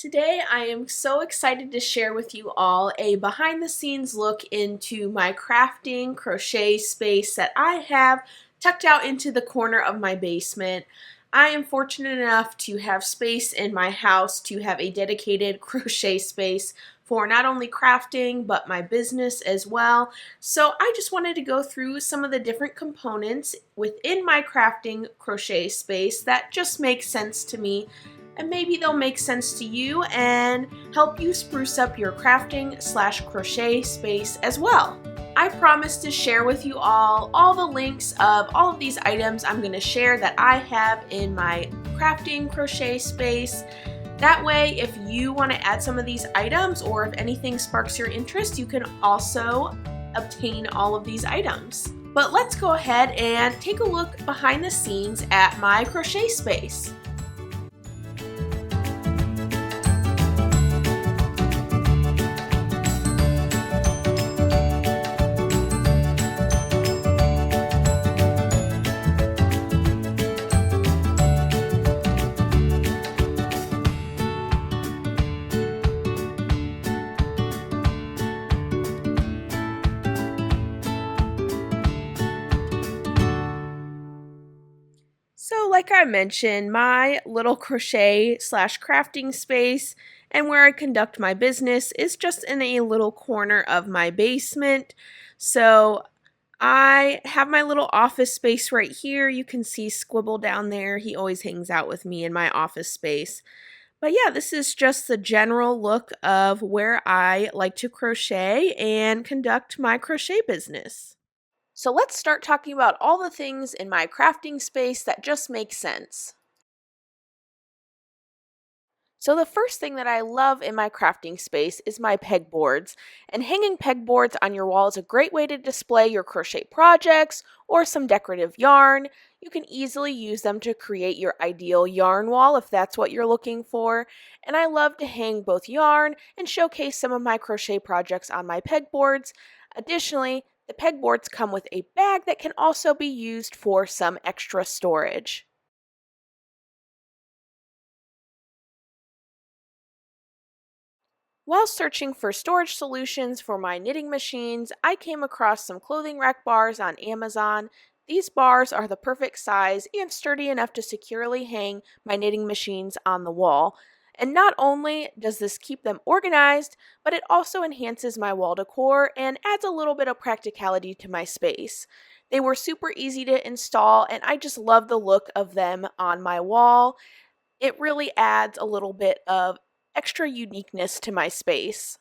Today I am so excited to share with you all a behind the scenes look into my crafting crochet space that I have tucked out into the corner of my basement. I am fortunate enough to have space in my house to have a dedicated crochet space for not only crafting but my business as well. So I just wanted to go through some of the different components within my crafting crochet space that just make sense to me, and maybe they'll make sense to you and help you spruce up your crafting/crochet space as well. I promise to share with you all the links of all of these items I'm going to share that I have in my crafting crochet space. That way, if you want to add some of these items or if anything sparks your interest, you can also obtain all of these items. But let's go ahead and take a look behind the scenes at my crochet space. So like I mentioned, my little crochet/crafting space and where I conduct my business is just in a little corner of my basement. So I have my little office space right here. You can see Squibble down there. He always hangs out with me in my office space. But yeah, this is just the general look of where I like to crochet and conduct my crochet business. So let's start talking about all the things in my crafting space that just make sense. So the first thing that I love in my crafting space is my pegboards, and hanging pegboards on your wall is a great way to display your crochet projects or some decorative yarn. You can easily use them to create your ideal yarn wall if that's what you're looking for, and I love to hang both yarn and showcase some of my crochet projects on my pegboards. Additionally, the pegboards come with a bag that can also be used for some extra storage. While searching for storage solutions for my knitting machines, I came across some clothing rack bars on Amazon. These bars are the perfect size and sturdy enough to securely hang my knitting machines on the wall. And not only does this keep them organized, but it also enhances my wall decor and adds a little bit of practicality to my space. They were super easy to install, and I just love the look of them on my wall. It really adds a little bit of extra uniqueness to my space.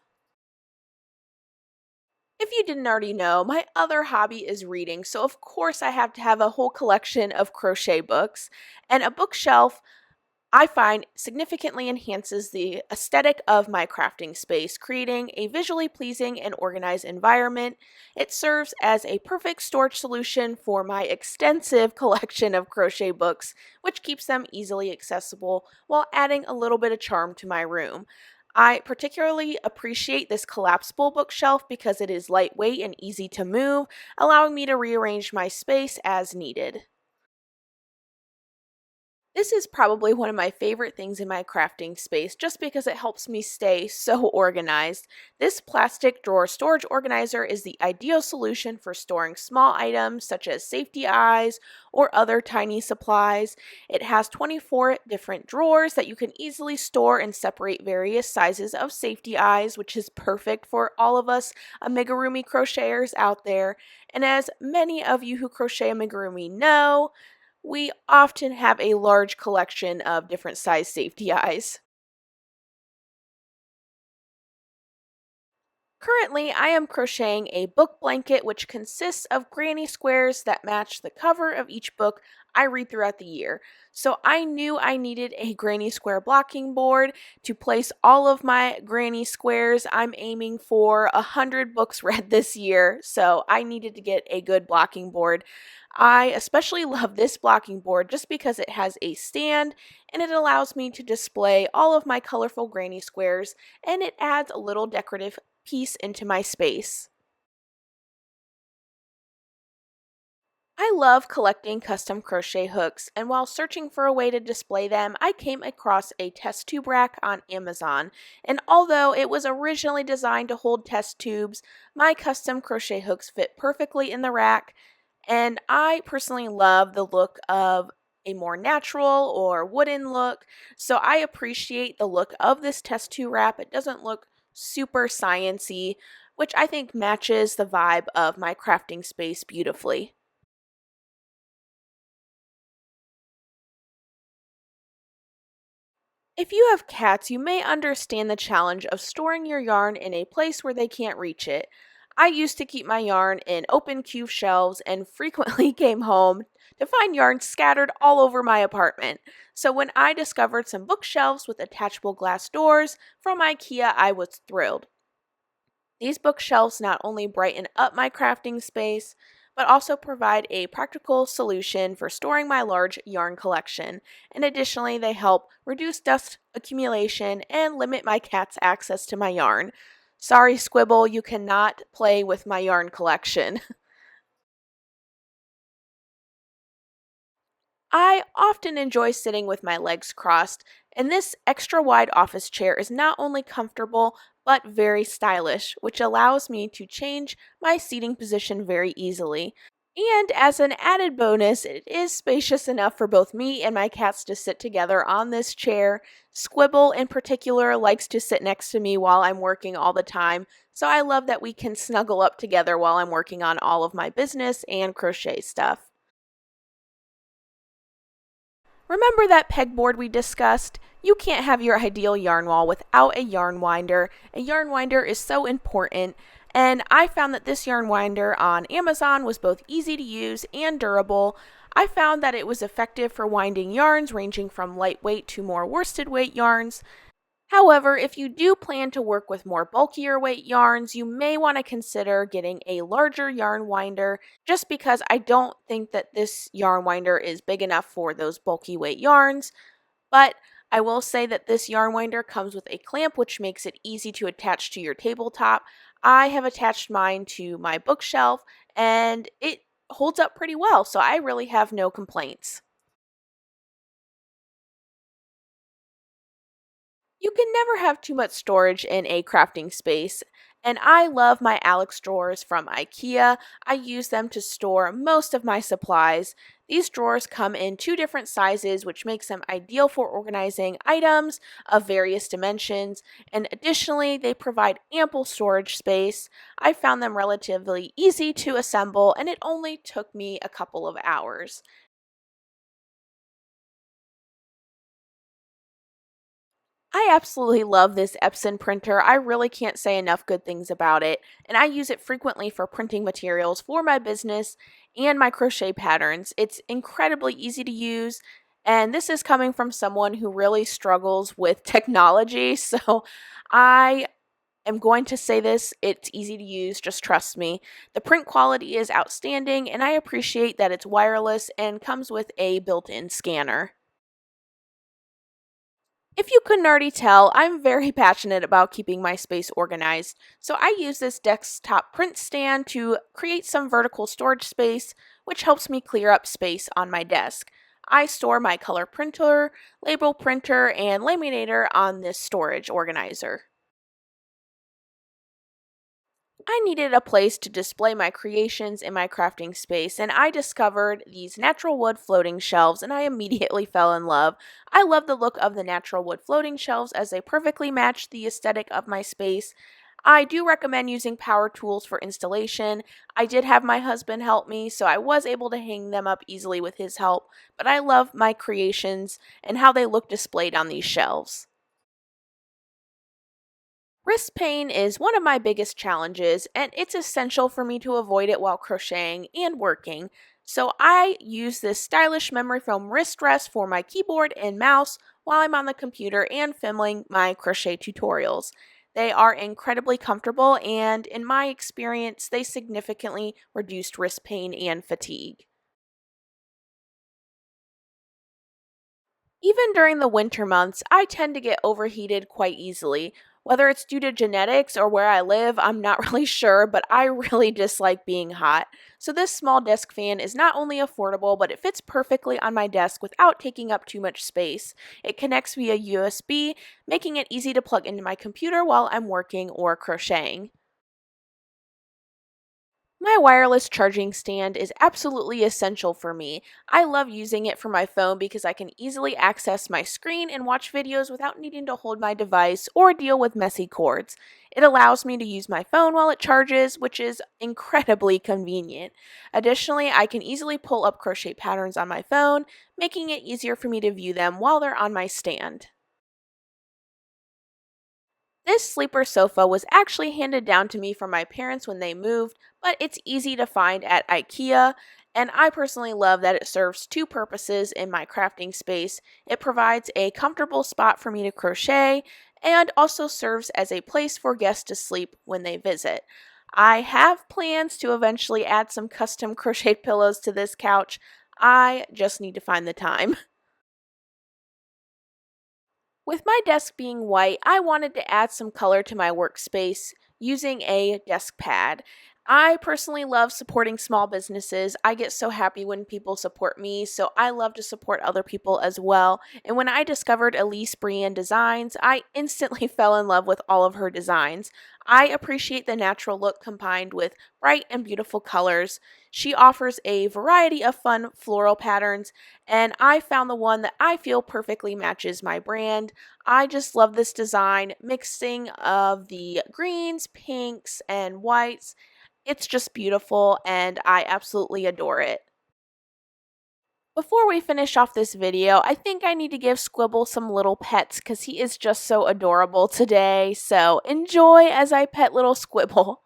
If you didn't already know, my other hobby is reading, so of course I have to have a whole collection of crochet books, and a bookshelf I find significantly enhances the aesthetic of my crafting space, creating a visually pleasing and organized environment. It serves as a perfect storage solution for my extensive collection of crochet books, which keeps them easily accessible while adding a little bit of charm to my room. I particularly appreciate this collapsible bookshelf because it is lightweight and easy to move, allowing me to rearrange my space as needed. This is probably one of my favorite things in my crafting space just because it helps me stay so organized. This plastic drawer storage organizer is the ideal solution for storing small items such as safety eyes or other tiny supplies. It has 24 different drawers that you can easily store and separate various sizes of safety eyes, which is perfect for all of us amigurumi crocheters out there. And as many of you who crochet amigurumi know, we often have a large collection of different size safety eyes. Currently, I am crocheting a book blanket which consists of granny squares that match the cover of each book I read throughout the year. So I knew I needed a granny square blocking board to place all of my granny squares. I'm aiming for 100 books read this year, so I needed to get a good blocking board. I especially love this blocking board just because it has a stand and it allows me to display all of my colorful granny squares, and it adds a little decorative piece into my space. I love collecting custom crochet hooks, and while searching for a way to display them, I came across a test tube rack on Amazon. And although it was originally designed to hold test tubes, my custom crochet hooks fit perfectly in the rack. And I personally love the look of a more natural or wooden look, so I appreciate the look of this test tube wrap. It doesn't look super sciency, which I think matches the vibe of my crafting space beautifully. If you have cats, you may understand the challenge of storing your yarn in a place where they can't reach it. I used to keep my yarn in open cube shelves and frequently came home to find yarn scattered all over my apartment. So when I discovered some bookshelves with attachable glass doors from IKEA, I was thrilled. These bookshelves not only brighten up my crafting space, but also provide a practical solution for storing my large yarn collection. And additionally, they help reduce dust accumulation and limit my cat's access to my yarn. Sorry, Squibble, you cannot play with my yarn collection. I often enjoy sitting with my legs crossed, and this extra wide office chair is not only comfortable but very stylish, which allows me to change my seating position very easily. And as an added bonus, it is spacious enough for both me and my cats to sit together on this chair. Squibble, in particular, likes to sit next to me while I'm working all the time, so I love that we can snuggle up together while I'm working on all of my business and crochet stuff. Remember that pegboard we discussed? You can't have your ideal yarn wall without a yarn winder. A yarn winder is so important, and I found that this yarn winder on Amazon was both easy to use and durable. I found that it was effective for winding yarns ranging from lightweight to more worsted weight yarns. However, if you do plan to work with more bulkier weight yarns, you may want to consider getting a larger yarn winder just because I don't think that this yarn winder is big enough for those bulky weight yarns. But I will say that this yarn winder comes with a clamp which makes it easy to attach to your tabletop. I have attached mine to my bookshelf and it holds up pretty well, so I really have no complaints. You can never have too much storage in a crafting space, and I love my Alex drawers from IKEA. I use them to store most of my supplies. These drawers come in two different sizes, which makes them ideal for organizing items of various dimensions, and additionally, they provide ample storage space. I found them relatively easy to assemble, and it only took me a couple of hours. I absolutely love this Epson printer. I really can't say enough good things about it, and I use it frequently for printing materials for my business and my crochet patterns. It's incredibly easy to use, and this is coming from someone who really struggles with technology, so I am going to say this, it's easy to use, just trust me. The print quality is outstanding, and I appreciate that it's wireless and comes with a built-in scanner. If you couldn't already tell, I'm very passionate about keeping my space organized, so I use this desktop print stand to create some vertical storage space, which helps me clear up space on my desk. I store my color printer, label printer, and laminator on this storage organizer. I needed a place to display my creations in my crafting space, and I discovered these natural wood floating shelves, and I immediately fell in love. I love the look of the natural wood floating shelves as they perfectly match the aesthetic of my space. I do recommend using power tools for installation. I did have my husband help me, so I was able to hang them up easily with his help, but I love my creations and how they look displayed on these shelves. Wrist pain is one of my biggest challenges, and it's essential for me to avoid it while crocheting and working. So I use this stylish memory foam wrist rest for my keyboard and mouse while I'm on the computer and filming my crochet tutorials. They are incredibly comfortable, and in my experience, they significantly reduced wrist pain and fatigue. Even during the winter months, I tend to get overheated quite easily. Whether it's due to genetics or where I live, I'm not really sure, but I really dislike being hot. So this small desk fan is not only affordable, but it fits perfectly on my desk without taking up too much space. It connects via USB, making it easy to plug into my computer while I'm working or crocheting. My wireless charging stand is absolutely essential for me. I love using it for my phone because I can easily access my screen and watch videos without needing to hold my device or deal with messy cords. It allows me to use my phone while it charges, which is incredibly convenient. Additionally, I can easily pull up crochet patterns on my phone, making it easier for me to view them while they're on my stand. This sleeper sofa was actually handed down to me from my parents when they moved, but it's easy to find at IKEA, and I personally love that it serves two purposes in my crafting space. It provides a comfortable spot for me to crochet and also serves as a place for guests to sleep when they visit. I have plans to eventually add some custom crocheted pillows to this couch. I just need to find the time. With my desk being white, I wanted to add some color to my workspace using a desk pad. I personally love supporting small businesses. I get so happy when people support me, so I love to support other people as well. And when I discovered Elise Brienne Designs, I instantly fell in love with all of her designs. I appreciate the natural look combined with bright and beautiful colors. She offers a variety of fun floral patterns, and I found the one that I feel perfectly matches my brand. I just love this design, mixing of the greens, pinks, and whites. It's just beautiful and I absolutely adore it. Before we finish off this video, I think I need to give Squibble some little pets because he is just so adorable today. So enjoy as I pet little Squibble.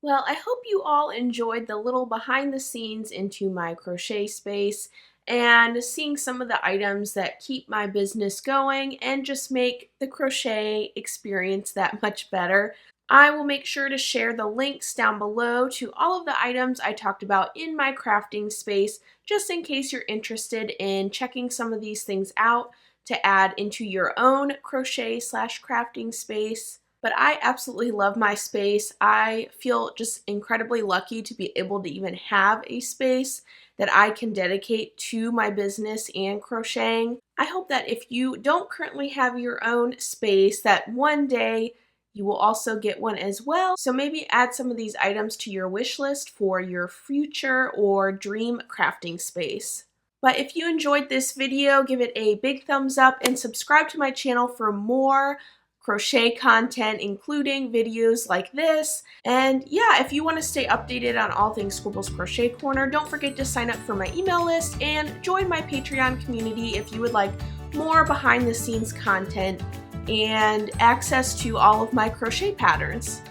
Well, I hope you all enjoyed the little behind the scenes into my crochet space and seeing some of the items that keep my business going and just make the crochet experience that much better. I will make sure to share the links down below to all of the items I talked about in my crafting space, just in case you're interested in checking some of these things out to add into your own crochet/crafting space. But I absolutely love my space. I feel just incredibly lucky to be able to even have a space that I can dedicate to my business and crocheting. I hope that if you don't currently have your own space, that one day you will also get one as well. So maybe add some of these items to your wish list for your future or dream crafting space. But if you enjoyed this video, give it a big thumbs up and subscribe to my channel for more crochet content, including videos like this. And yeah, if you want to stay updated on all things Squibble's Crochet Corner, don't forget to sign up for my email list and join my Patreon community if you would like more behind the scenes content and access to all of my crochet patterns.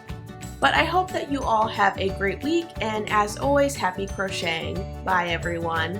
But I hope that you all have a great week, and as always, happy crocheting. Bye everyone.